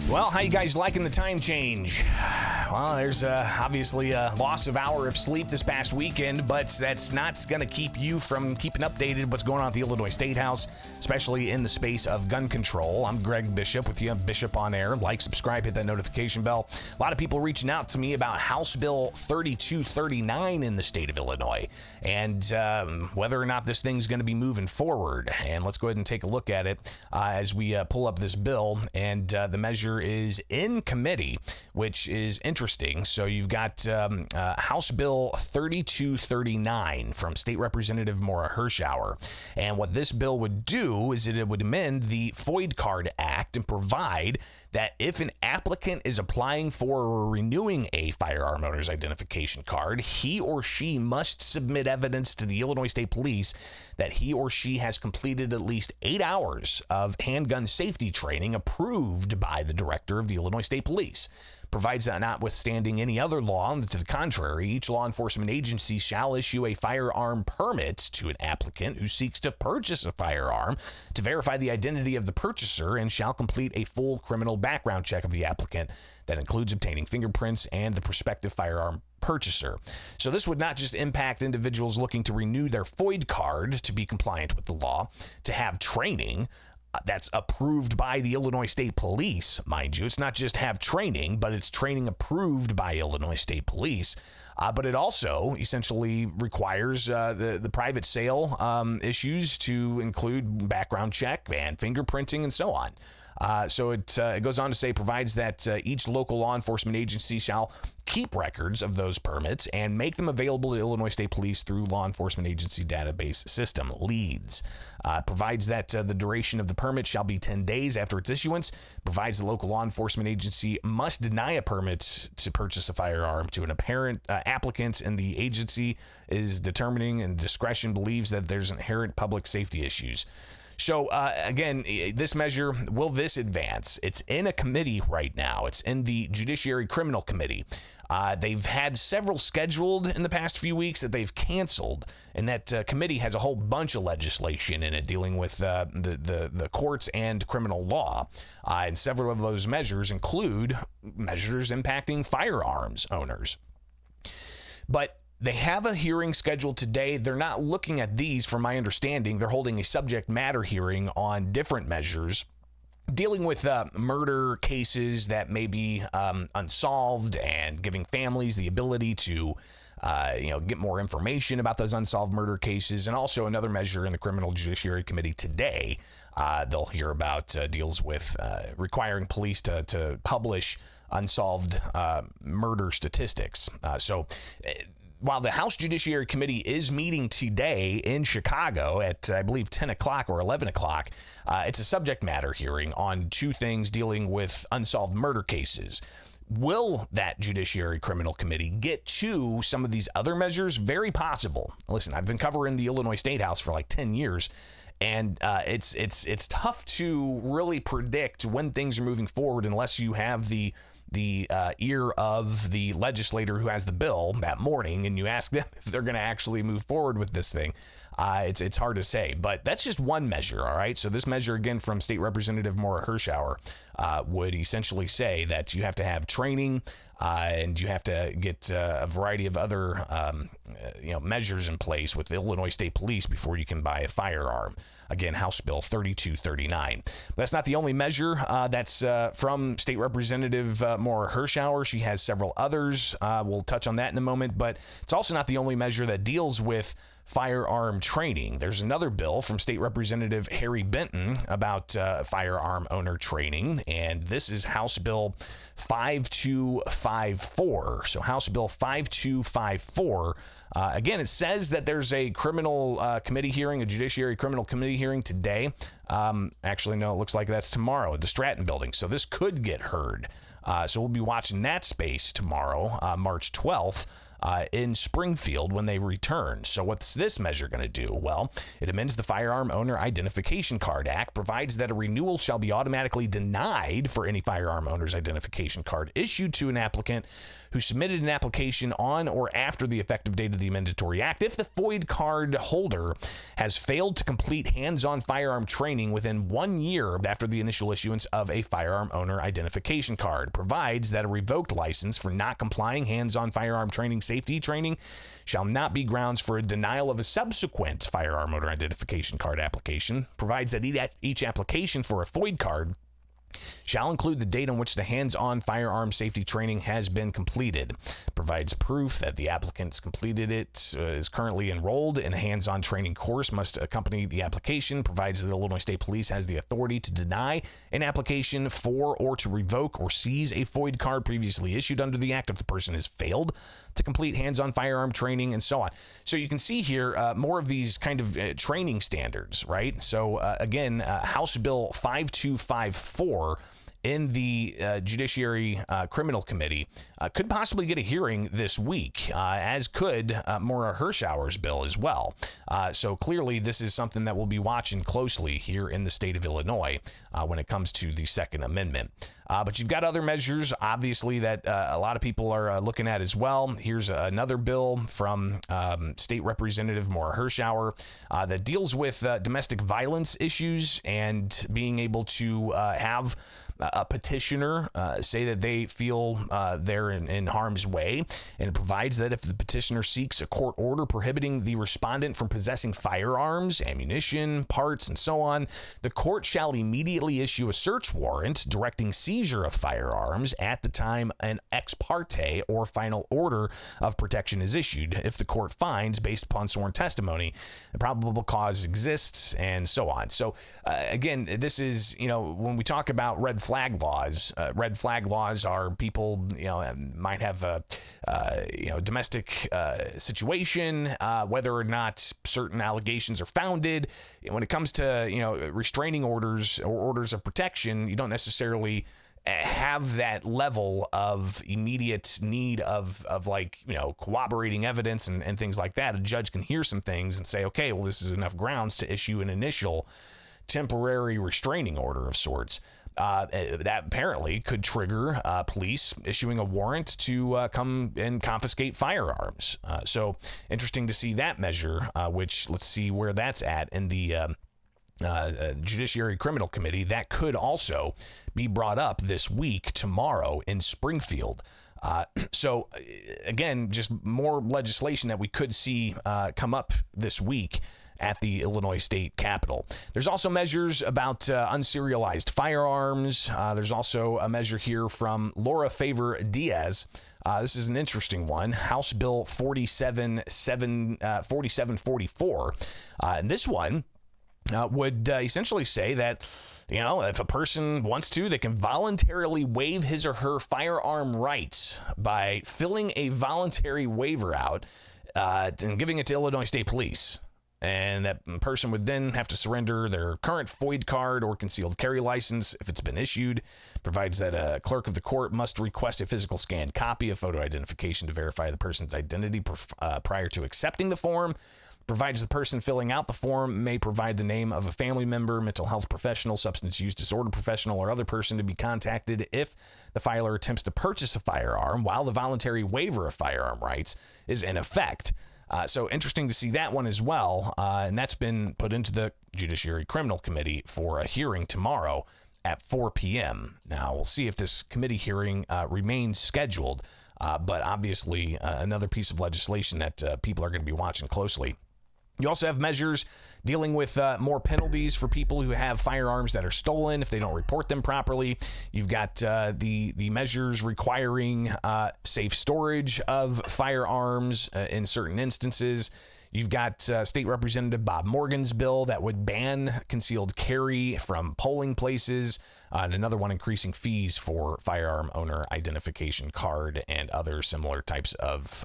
Well, how you guys liking the time change? Well, there's obviously a loss of hour of sleep this past weekend, but that's not going to keep you from keeping updated what's going on at the Illinois Statehouse, especially in the space of gun control. I'm Greg Bishop with you, Bishop on Air. Like, subscribe, hit that notification bell. A lot of people reaching out to me about House Bill 3239 in the state of Illinois and whether or not this thing's going to be moving forward. And let's go ahead and take a look at it as we pull up this bill. And the measure is in committee, which is interesting. So you've got House Bill 3239 from State Representative Maura Hirschauer. And what this bill would do is that it would amend the FOID Card Act and provide that if an applicant is applying for or renewing a firearm owner's identification card, he or she must submit evidence to the Illinois State Police that he or she has completed at least 8 hours of handgun safety training approved by the director of the Illinois State Police. Provides that notwithstanding any other law to the contrary, each law enforcement agency shall issue a firearm permit to an applicant who seeks to purchase a firearm to verify the identity of the purchaser and shall complete a full criminal background check of the applicant that includes obtaining fingerprints and the prospective firearm purchaser. So this would not just impact individuals looking to renew their FOID card to be compliant with the law, to have training that's approved by the Illinois State Police, mind you. It's not just have training, but it's training approved by Illinois State Police. But it also essentially requires the private sale issues to include background check and fingerprinting and so on. So it goes on to say, provides that each local law enforcement agency shall keep records of those permits and make them available to Illinois State Police through Law Enforcement Agency Database System, LEADS. Provides that the duration of the permit shall be 10 days after its issuance. Provides the local law enforcement agency must deny a permit to purchase a firearm to an apparent applicant, and the agency is determining and discretion believes that there's inherent public safety issues. So, again, this measure, will this advance? It's in a committee right now. It's in the Judiciary Criminal Committee. They've had several scheduled in the past few weeks that they've canceled, and that committee has a whole bunch of legislation in it dealing with the courts and criminal law. And several of those measures include measures impacting firearms owners. But they have a hearing scheduled today. They're not looking at these, from my understanding. They're holding a subject matter hearing on different measures dealing with murder cases that may be unsolved and giving families the ability to get more information about those unsolved murder cases. And also another measure in the Criminal Judiciary Committee today, they'll hear about deals with requiring police to publish unsolved murder statistics. While the House Judiciary Committee is meeting today in Chicago at, I believe, 10 o'clock or 11 o'clock, it's a subject matter hearing on two things dealing with unsolved murder cases. Will that Judiciary Criminal Committee get to some of these other measures? Very possible. Listen, I've been covering the Illinois Statehouse for like 10 years. And it's tough to really predict when things are moving forward unless you have the ear of the legislator who has the bill that morning, and you ask them if they're going to actually move forward with this thing. It's hard to say, but that's just one measure, all right? So this measure, again, from State Representative Maura Hirschauer, would essentially say that you have to have training and you have to get a variety of other measures in place with the Illinois State Police before you can buy a firearm. Again, House Bill 3239. That's not the only measure that's from State Representative Maura Hirschauer. She has several others. We'll touch on that in a moment, but it's also not the only measure that deals with firearm training. There's another bill from State Representative Harry Benton about firearm owner training, and this is House Bill 5254. So House Bill 5254. Again, it says that there's a criminal committee hearing, a Judiciary Criminal Committee hearing today. Actually, no, it looks like that's tomorrow at the Stratton Building. So this could get heard So we'll be watching that space tomorrow, March 12th. In Springfield when they return. So what's this measure going to do? Well, it amends the Firearm Owner Identification Card Act, provides that a renewal shall be automatically denied for any firearm owner's identification card issued to an applicant who submitted an application on or after the effective date of the Amendatory Act if the FOID card holder has failed to complete hands-on firearm training within 1 year after the initial issuance of a firearm owner identification card. Provides that a revoked license for not complying hands-on firearm training safety training shall not be grounds for a denial of a subsequent firearm owner identification card application. Provides that each application for a FOID card shall include the date on which the hands-on firearm safety training has been completed. Provides proof that the applicant's completed it, is currently enrolled in a hands-on training course must accompany the application. Provides that Illinois State Police has the authority to deny an application for or to revoke or seize a FOID card previously issued under the Act if the person has failed to complete hands-on firearm training, and so on. So you can see here more of these kind of training standards, right? So again, House Bill 5254 in the Judiciary Criminal Committee could possibly get a hearing this week, as could Maura Hirschauer's bill as well. So clearly this is something that we'll be watching closely here in the state of Illinois when it comes to the Second Amendment. But you've got other measures, obviously, that a lot of people are looking at as well. Here's another bill from State Representative Maura Hirschauer that deals with domestic violence issues and being able to have a petitioner say that they feel they're in harm's way, and it provides that if the petitioner seeks a court order prohibiting the respondent from possessing firearms, ammunition, parts, and so on, the court shall immediately issue a search warrant directing seizure of firearms at the time an ex parte or final order of protection is issued if the court finds, based upon sworn testimony, the probable cause exists, and so on. So again, this is, when we talk about red flag laws are people, might have a, domestic situation, whether or not certain allegations are founded. When it comes to, restraining orders or orders of protection, you don't necessarily have that level of immediate need of corroborating evidence and things like that. A judge can hear some things and say, okay, well, this is enough grounds to issue an initial temporary restraining order of sorts. That apparently could trigger police issuing a warrant to come and confiscate firearms. So interesting to see that measure, which let's see where that's at in the Judiciary Criminal Committee. That could also be brought up this week, tomorrow, in Springfield. So again, just more legislation that we could see come up this week at the Illinois State Capitol. There's also measures about unserialized firearms. There's also a measure here from Laura Favor Diaz. This is an interesting one. House Bill 4744. And this one would essentially say that, if a person wants to, they can voluntarily waive his or her firearm rights by filling a voluntary waiver out and giving it to Illinois State Police. And that person would then have to surrender their current FOID card or concealed carry license if it's been issued. Provides that a clerk of the court must request a physical scanned copy of photo identification to verify the person's identity prior to accepting the form. Provides the person filling out the form may provide the name of a family member, mental health professional, substance use disorder professional, or other person to be contacted if the filer attempts to purchase a firearm while the voluntary waiver of firearm rights is in effect. So interesting to see that one as well. And that's been put into the Judiciary Criminal Committee for a hearing tomorrow at 4 p.m. Now, we'll see if this committee hearing remains scheduled. But obviously, another piece of legislation that people are going to be watching closely. You also have measures dealing with more penalties for people who have firearms that are stolen if they don't report them properly. You've got the measures requiring safe storage of firearms in certain instances. You've got State Representative Bob Morgan's bill that would ban concealed carry from polling places, and another one increasing fees for firearm owner identification card and other similar types of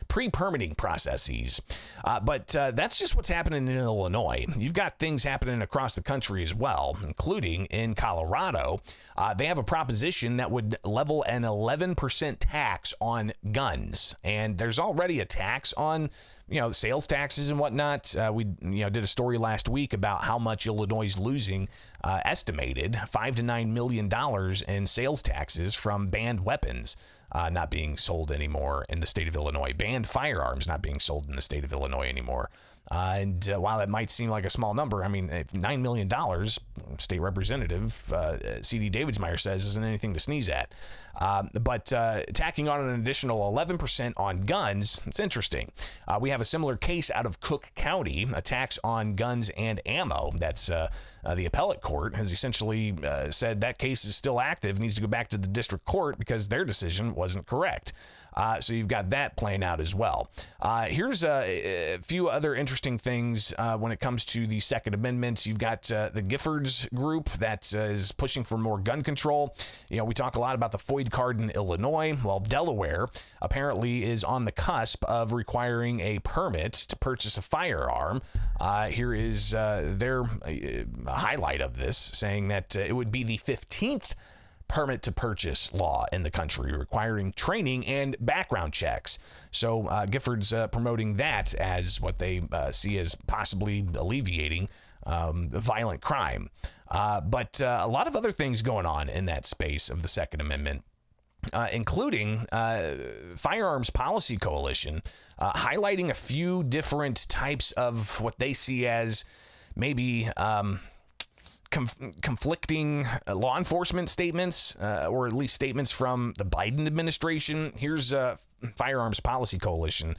pre-permitting processes. But that's just what's happening in Illinois. You've got things happening across the country as well, including in Colorado. They have a proposition that would level an 11% tax on guns, and there's already a tax on sales taxes and whatnot. We did a story last week about how much Illinois is losing, estimated $5 to $9 million in sales taxes from banned weapons not being sold anymore in the state of Illinois, banned firearms not being sold in the state of Illinois anymore. And while that might seem like a small number, I mean, $9 million, State Representative C.D. Davidsmeyer says, isn't anything to sneeze at. But tacking on an additional 11% on guns, it's interesting. We have a similar case out of Cook County, a tax on guns and ammo. That's the appellate court has essentially said that case is still active, needs to go back to the district court because their decision wasn't correct. So you've got that playing out as well. Here's a few other interesting things when it comes to the Second Amendment. You've got the Giffords group that is pushing for more gun control. We talk a lot about the FOID card in Illinois. Well, Delaware apparently is on the cusp of requiring a permit to purchase a firearm. Here is their highlight of this, saying that it would be the 15th permit to purchase law in the country, requiring training and background checks. So Giffords promoting that as what they see as possibly alleviating violent crime. But a lot of other things going on in that space of the Second Amendment, including Firearms Policy Coalition, highlighting a few different types of what they see as maybe conflicting law enforcement statements, or at least statements from the Biden administration. Here's Firearms Policy Coalition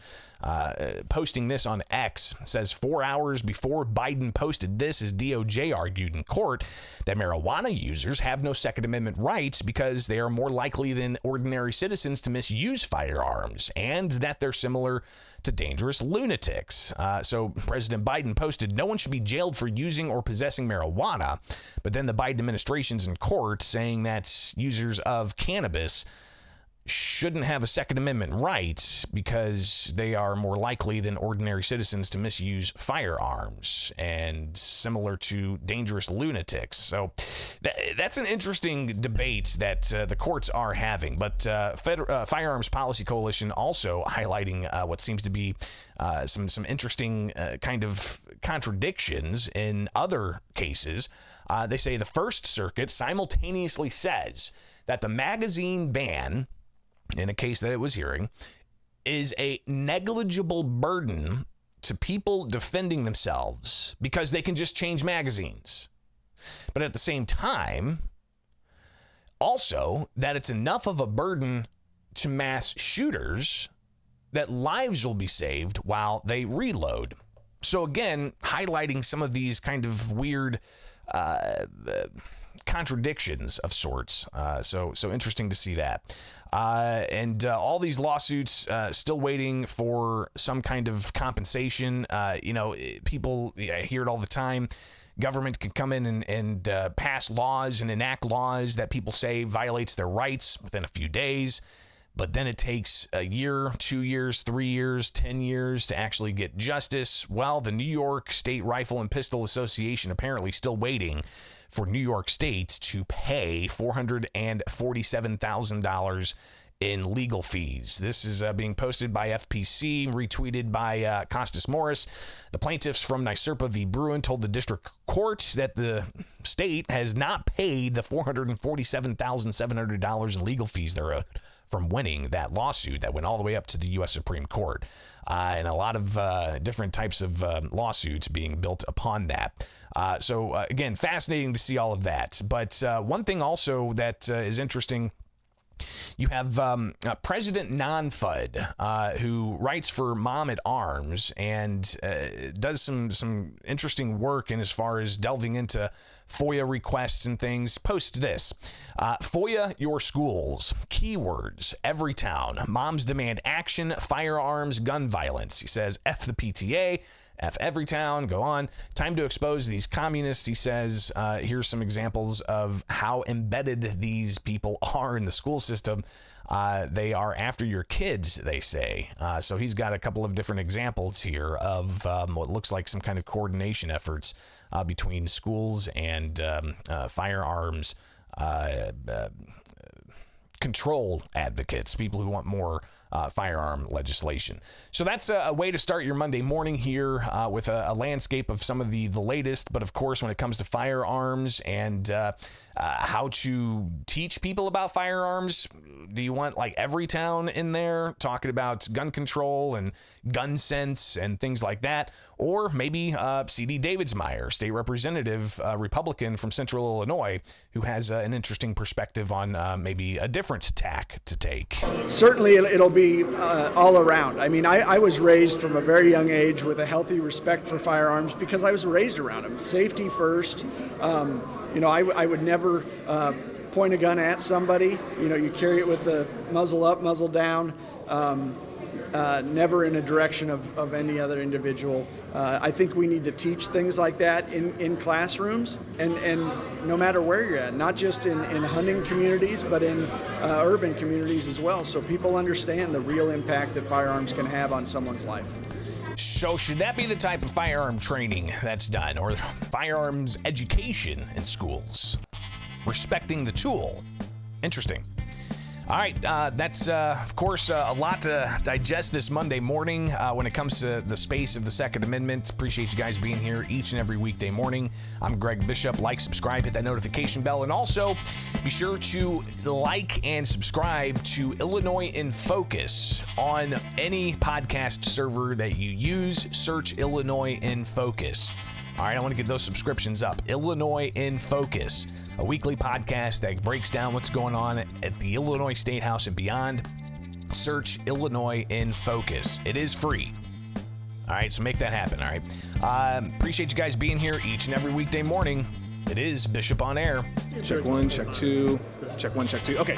posting this on X. It says 4 hours before Biden posted this, his DOJ argued in court that marijuana users have no Second Amendment rights because they are more likely than ordinary citizens to misuse firearms, and that they're similar to dangerous lunatics. So President Biden posted, no one should be jailed for using or possessing marijuana. But then the Biden administration's in court saying that users of cannabis shouldn't have a Second Amendment right because they are more likely than ordinary citizens to misuse firearms and similar to dangerous lunatics. So that's an interesting debate that the courts are having. But Firearms Policy Coalition also highlighting what seems to be some interesting kind of contradictions in other cases. They say the First Circuit simultaneously says that the magazine ban, in a case that it was hearing, is a negligible burden to people defending themselves because they can just change magazines. But at the same time, also that it's enough of a burden to mass shooters that lives will be saved while they reload. So again, highlighting some of these kind of weird contradictions of sorts. So interesting to see that. And all these lawsuits still waiting for some kind of compensation. People, I hear it all the time. Government can come in and pass laws and enact laws that people say violates their rights within a few days. But then it takes a year, 2 years, 3 years, 10 years to actually get justice. Well, the New York State Rifle and Pistol Association apparently still waiting for New York State to pay $447,000 in legal fees. This is being posted by FPC, retweeted by Costas Morris. The plaintiffs from NYSERPA v. Bruin told the district court that the state has not paid the $447,700 in legal fees they're owed from winning that lawsuit that went all the way up to the U.S. Supreme Court. And a lot of different types of lawsuits being built upon that. So again, fascinating to see all of that. But one thing also that is interesting You have President Non-FUD, who writes for Mom at Arms and does some interesting work in as far as delving into FOIA requests and things. Posts this: FOIA your schools. Keywords: Everytown. Moms demand action. Firearms. Gun violence. He says, F the PTA. F Everytown, go on. Time to expose these communists, he says. Here's some examples of how embedded these people are in the school system. They are after your kids, they say. So he's got a couple of different examples here of what looks like some kind of coordination efforts between schools and firearms control advocates, people who want more firearm legislation. So that's a way to start your Monday morning here with a landscape of some of the latest. But of course, when it comes to firearms and how to teach people about firearms, do you want like Everytown in there talking about gun control and gun sense and things like that? Or maybe C.D. Davidsmeyer, state representative, Republican from Central Illinois, who has an interesting perspective on maybe a different tack to take. Certainly it'll be all around. I mean, I was raised from a very young age with a healthy respect for firearms because I was raised around them. Safety first. I would never point a gun at somebody. You carry it with the muzzle up, muzzle down. Never in a direction of any other individual. I think we need to teach things like that in classrooms and no matter where you're at, not just in hunting communities, but in urban communities as well, so people understand the real impact that firearms can have on someone's life. So should that be the type of firearm training that's done, or firearms education in schools? Respecting the tool. Interesting. All right, that's, of course, a lot to digest this Monday morning when it comes to the space of the Second Amendment. Appreciate you guys being here each and every weekday morning. I'm Greg Bishop. Like, subscribe, hit that notification bell, and also be sure to like and subscribe to Illinois in Focus on any podcast server that you use. Search Illinois in Focus. All right, I want to get those subscriptions up. Illinois in Focus, a weekly podcast that breaks down what's going on at the Illinois Statehouse and beyond. Search Illinois in Focus. It is free. All right, so make that happen, all right? Appreciate you guys being here each and every weekday morning. It is Bishop on Air. Check one, check two, check one, check two. Okay.